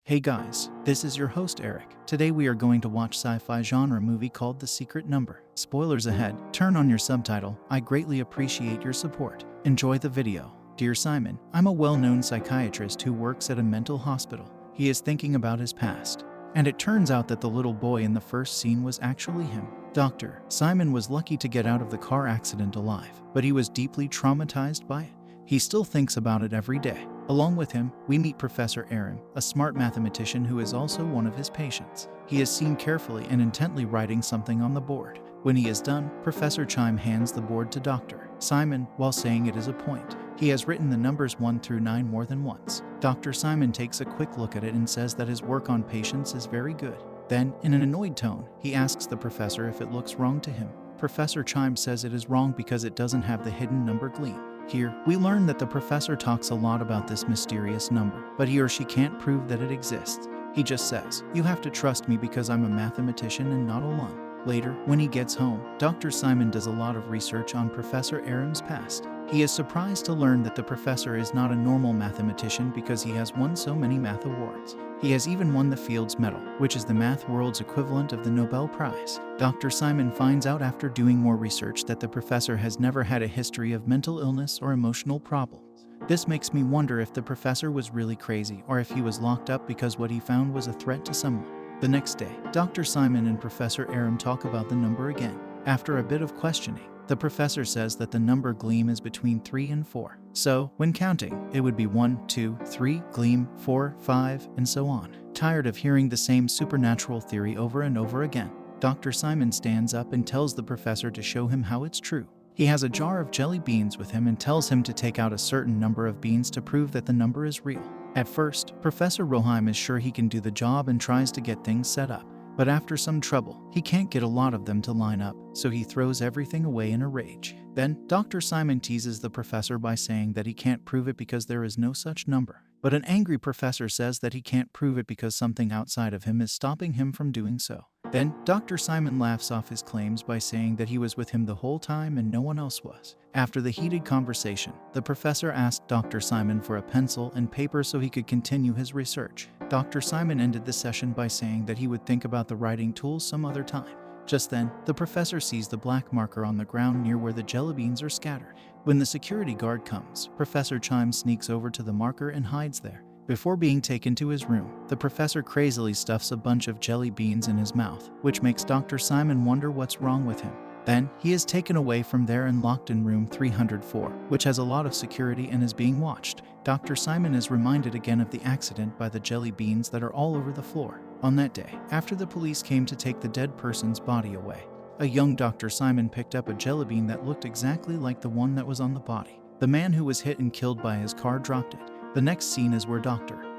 Hey guys, this is your host Eric. Today we are going to watch sci-fi genre movie called The Secret Number. Spoilers ahead, turn on your subtitle. I greatly appreciate your support. Enjoy the video. Dear Simon, I'm a well-known psychiatrist who works at a mental hospital. He is thinking about his past. And it turns out that the little boy in the first scene was actually him. Dr. Simon was lucky to get out of the car accident alive, but he was deeply traumatized by it. He still thinks about it every day. Along with him, we meet Professor Aram, a smart mathematician who is also one of his patients. He is seen carefully and intently writing something on the board. When he is done, Professor Chime hands the board to Dr. Simon while saying it is a point. He has written the numbers 1 through 9 more than once. Dr. Simon takes a quick look at it and says that his work on patients is very good. Then, in an annoyed tone, he asks the professor if it looks wrong to him. Professor Chime says it is wrong because it doesn't have the hidden number gleam. Here, we learn that the professor talks a lot about this mysterious number, but he or she can't prove that it exists. He just says, "You have to trust me because I'm a mathematician and not a lung." Later, when he gets home, Dr. Simon does a lot of research on Professor Aram's past. He is surprised to learn that the professor is not a normal mathematician because he has won so many math awards. He has even won the Fields Medal, which is the math world's equivalent of the Nobel Prize. Dr. Simon finds out after doing more research that the professor has never had a history of mental illness or emotional problems. This makes me wonder if the professor was really crazy or if he was locked up because what he found was a threat to someone. The next day, Dr. Simon and Professor Aram talk about the number again. After a bit of questioning, the professor says that the number gleam is between 3 and 4. So, when counting, it would be 1, 2, 3, gleam, 4, 5, and so on. Tired of hearing the same supernatural theory over and over again, Dr. Simon stands up and tells the professor to show him how it's true. He has a jar of jelly beans with him and tells him to take out a certain number of beans to prove that the number is real. At first, Professor Roheim is sure he can do the job and tries to get things set up. But after some trouble, he can't get a lot of them to line up, so he throws everything away in a rage. Then, Dr. Simon teases the professor by saying that he can't prove it because there is no such number. But an angry professor says that he can't prove it because something outside of him is stopping him from doing so. Then, Dr. Simon laughs off his claims by saying that he was with him the whole time and no one else was. After the heated conversation, the professor asked Dr. Simon for a pencil and paper so he could continue his research. Dr. Simon ended the session by saying that he would think about the writing tools some other time. Just then, the professor sees the black marker on the ground near where the jelly beans are scattered. When the security guard comes, Professor Chime sneaks over to the marker and hides there. Before being taken to his room, the professor crazily stuffs a bunch of jelly beans in his mouth, which makes Dr. Simon wonder what's wrong with him. Then, he is taken away from there and locked in room 304, which has a lot of security and is being watched. Dr. Simon is reminded again of the accident by the jelly beans that are all over the floor. On that day, after the police came to take the dead person's body away, a young Dr. Simon picked up a jelly bean that looked exactly like the one that was on the body. The man who was hit and killed by his car dropped it. The next scene is where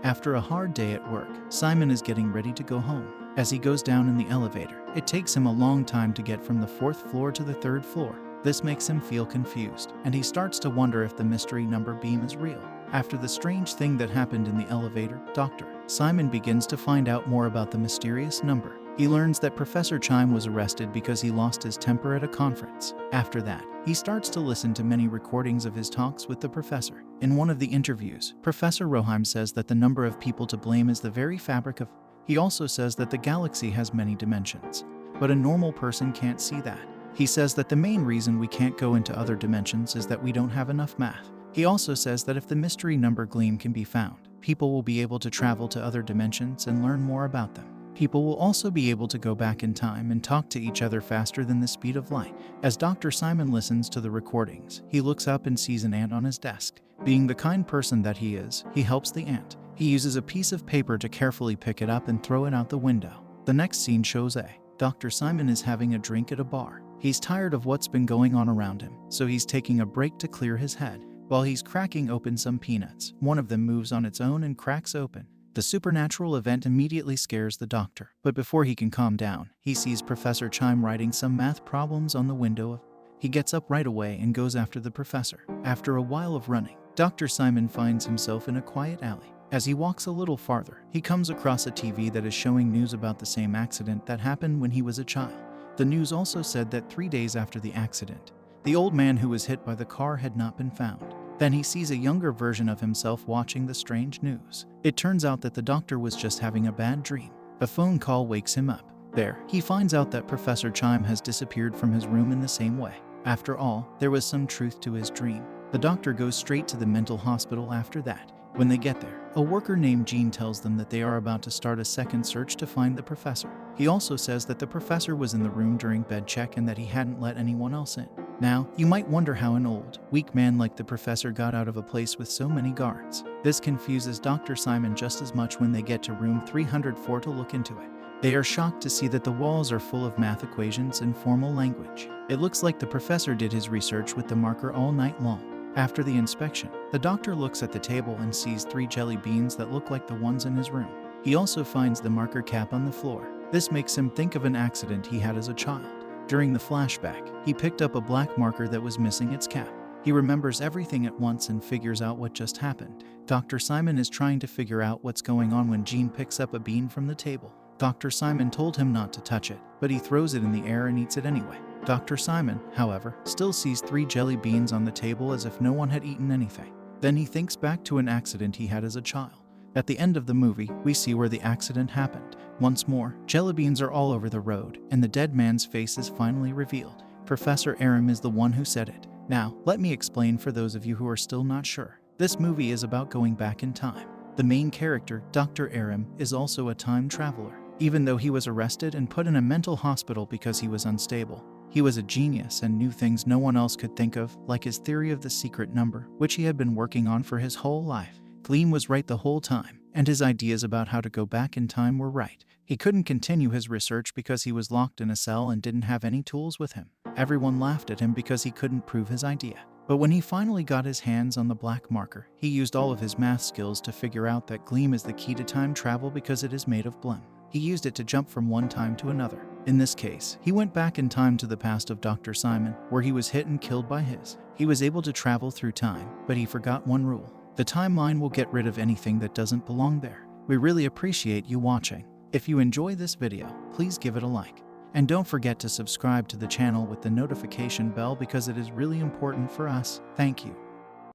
after a hard day at work, Simon is getting ready to go home. As he goes down in the elevator, it takes him a long time to get from the 4th floor to the 3rd floor. This makes him feel confused, and he starts to wonder if the mystery number beam is real. After the strange thing that happened in the elevator, Dr. Simon begins to find out more about the mysterious number. He learns that Professor Chime was arrested because he lost his temper at a conference. After that, he starts to listen to many recordings of his talks with the professor. In one of the interviews, Professor Roheim says that the number of people to blame is the very fabric of. He also says that the galaxy has many dimensions, but a normal person can't see that. He says that the main reason we can't go into other dimensions is that we don't have enough math. He also says that if the mystery number gleam can be found, people will be able to travel to other dimensions and learn more about them. People will also be able to go back in time and talk to each other faster than the speed of light. As Dr. Simon listens to the recordings, he looks up and sees an ant on his desk. Being the kind person that he is, he helps the ant. He uses a piece of paper to carefully pick it up and throw it out the window. The next scene shows Dr. Simon is having a drink at a bar. He's tired of what's been going on around him, so he's taking a break to clear his head. While he's cracking open some peanuts, one of them moves on its own and cracks open. The supernatural event immediately scares the doctor, but before he can calm down, he sees Professor Chime writing some math problems on the window. He gets up right away and goes after the professor. After a while of running, Dr. Simon finds himself in a quiet alley. As he walks a little farther, he comes across a TV that is showing news about the same accident that happened when he was a child. The news also said that 3 days after the accident, the old man who was hit by the car had not been found. Then he sees a younger version of himself watching the strange news. It turns out that the doctor was just having a bad dream. A phone call wakes him up. There, he finds out that Professor Chime has disappeared from his room in the same way. After all, there was some truth to his dream. The doctor goes straight to the mental hospital after that. When they get there, a worker named Jean tells them that they are about to start a second search to find the professor. He also says that the professor was in the room during bed check and that he hadn't let anyone else in. Now, you might wonder how an old, weak man like the professor got out of a place with so many guards. This confuses Dr. Simon just as much when they get to room 304 to look into it. They are shocked to see that the walls are full of math equations in formal language. It looks like the professor did his research with the marker all night long. After the inspection, the doctor looks at the table and sees 3 jelly beans that look like the ones in his room. He also finds the marker cap on the floor. This makes him think of an accident he had as a child. During the flashback, he picked up a black marker that was missing its cap. He remembers everything at once and figures out what just happened. Dr. Simon is trying to figure out what's going on when Jean picks up a bean from the table. Dr. Simon told him not to touch it, but he throws it in the air and eats it anyway. Dr. Simon, however, still sees 3 jelly beans on the table as if no one had eaten anything. Then he thinks back to an accident he had as a child. At the end of the movie, we see where the accident happened. Once more, jelly beans are all over the road, and the dead man's face is finally revealed. Professor Aram is the one who said it. Now, let me explain for those of you who are still not sure. This movie is about going back in time. The main character, Dr. Aram, is also a time traveler. Even though he was arrested and put in a mental hospital because he was unstable, he was a genius and knew things no one else could think of, like his theory of the secret number, which he had been working on for his whole life. Gleam was right the whole time, and his ideas about how to go back in time were right. He couldn't continue his research because he was locked in a cell and didn't have any tools with him. Everyone laughed at him because he couldn't prove his idea. But when he finally got his hands on the black marker, he used all of his math skills to figure out that Gleam is the key to time travel because it is made of blem. He used it to jump from one time to another. In this case, he went back in time to the past of Dr. Simon, where he was hit and killed by his. He was able to travel through time, but he forgot one rule. The timeline will get rid of anything that doesn't belong there. We really appreciate you watching. If you enjoy this video, please give it a like. And don't forget to subscribe to the channel with the notification bell because it is really important for us. Thank you.